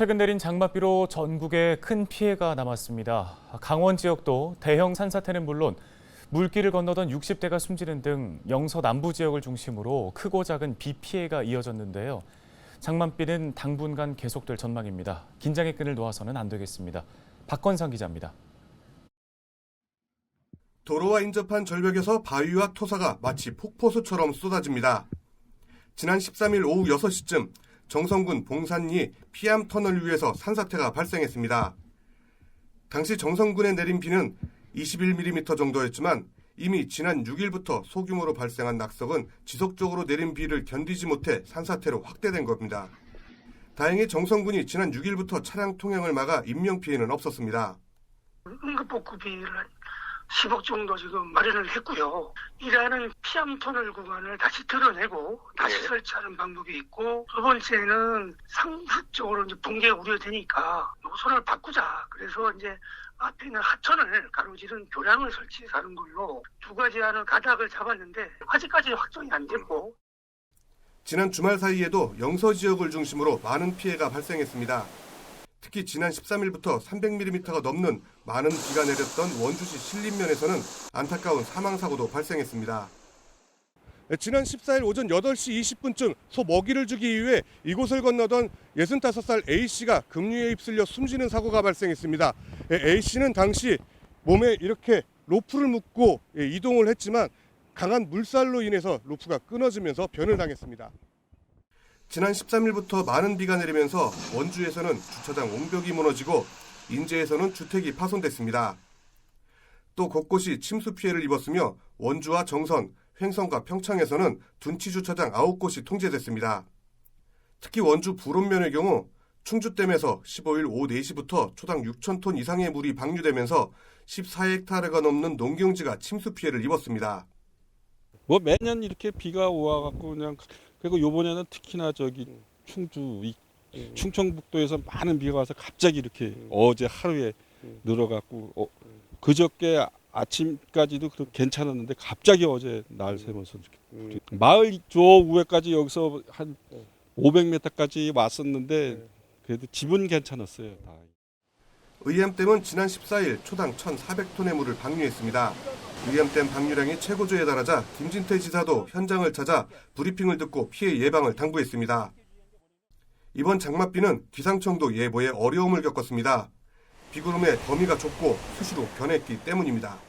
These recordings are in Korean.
최근 내린 장맛비로 전국에 큰 피해가 남았습니다. 강원 지역도 대형 산사태는 물론 물길을 건너던 60대가 숨지는 등 영서 남부 지역을 중심으로 크고 작은 비 피해가 이어졌는데요. 장맛비는 당분간 계속될 전망입니다. 긴장의 끈을 놓아서는 안 되겠습니다. 박건상 기자입니다. 도로와 인접한 절벽에서 바위와 토사가 마치 폭포수처럼 쏟아집니다. 지난 13일 오후 6시쯤 정선군 봉산리 피암터널 위에서 산사태가 발생했습니다. 당시 정선군에 내린 비는 21mm 정도였지만 이미 지난 6일부터 소규모로 발생한 낙석은 지속적으로 내린 비를 견디지 못해 산사태로 확대된 겁니다. 다행히 정선군이 지난 6일부터 차량 통행을 막아 인명피해는 없었습니다. 응급복구비를 10억 정도 지금 마련을 했고요. 일하는 피암터널 구간을 다시 드러내고 다시 설치하는 방법이 있고, 두 번째는 상습적으로 이제 붕괴가 우려되니까 노선을 바꾸자. 그래서 이제 앞에 있는 하천을 가로지른 교량을 설치하는 걸로 두 가지 하는 가닥을 잡았는데 아직까지 확정이 안 됐고. 지난 주말 사이에도 영서 지역을 중심으로 많은 피해가 발생했습니다. 특히 지난 13일부터 300mm가 넘는 많은 비가 내렸던 원주시 신림면에서는 안타까운 사망사고도 발생했습니다. 지난 14일 오전 8시 20분쯤 소 먹이를 주기 위해 이곳을 건너던 65살 A씨가 급류에 휩쓸려 숨지는 사고가 발생했습니다. A씨는 당시 몸에 이렇게 로프를 묶고 이동을 했지만 강한 물살로 인해서 로프가 끊어지면서 변을 당했습니다. 지난 13일부터 많은 비가 내리면서 원주에서는 주차장 옹벽이 무너지고 인제에서는 주택이 파손됐습니다. 또 곳곳이 침수 피해를 입었으며 원주와 정선, 횡성과 평창에서는 둔치 주차장 9곳이 통제됐습니다. 특히 원주 불온면의 경우 충주댐에서 15일 오후 4시부터 초당 6,000톤 이상의 물이 방류되면서 14헥타르가 넘는 농경지가 침수 피해를 입었습니다. 매년 이렇게 비가 와갖고 그냥, 그리고 요번에는 특히나 저기 충청북도에서 많은 비가 와서 갑자기 이렇게 어제 하루에 늘어갖고 그저께 아침까지도 괜찮았는데 갑자기 어제 날 새면서 마을 저 위에까지 여기서 한 500m까지 왔었는데 그래도 집은 괜찮았어요. 다. 의암댐은 지난 14일 초당 1,400톤의 물을 방류했습니다. 의암댐 방류량이 최고조에 달하자 김진태 지사도 현장을 찾아 브리핑을 듣고 피해 예방을 당부했습니다. 이번 장맛비는 기상청도 예보에 어려움을 겪었습니다. 비구름의 범위가 좁고 수시로 변했기 때문입니다.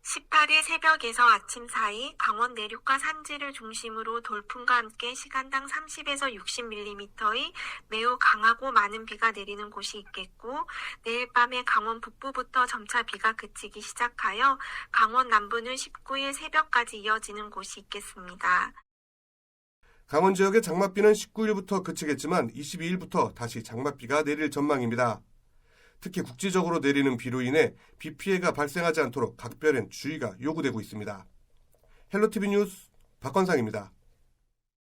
18일 새벽에서 아침 사이 강원 내륙과 산지를 중심으로 돌풍과 함께 시간당 30에서 60mm의 매우 강하고 많은 비가 내리는 곳이 있겠고, 내일 밤에 강원 북부부터 점차 비가 그치기 시작하여 강원 남부는 19일 새벽까지 이어지는 곳이 있겠습니다. 강원 지역의 장맛비는 19일부터 그치겠지만 22일부터 다시 장맛비가 내릴 전망입니다. 특히 국지적으로 내리는 비로 인해 비 피해가 발생하지 않도록 각별한 주의가 요구되고 있습니다. 헬로티비 뉴스 박건상입니다.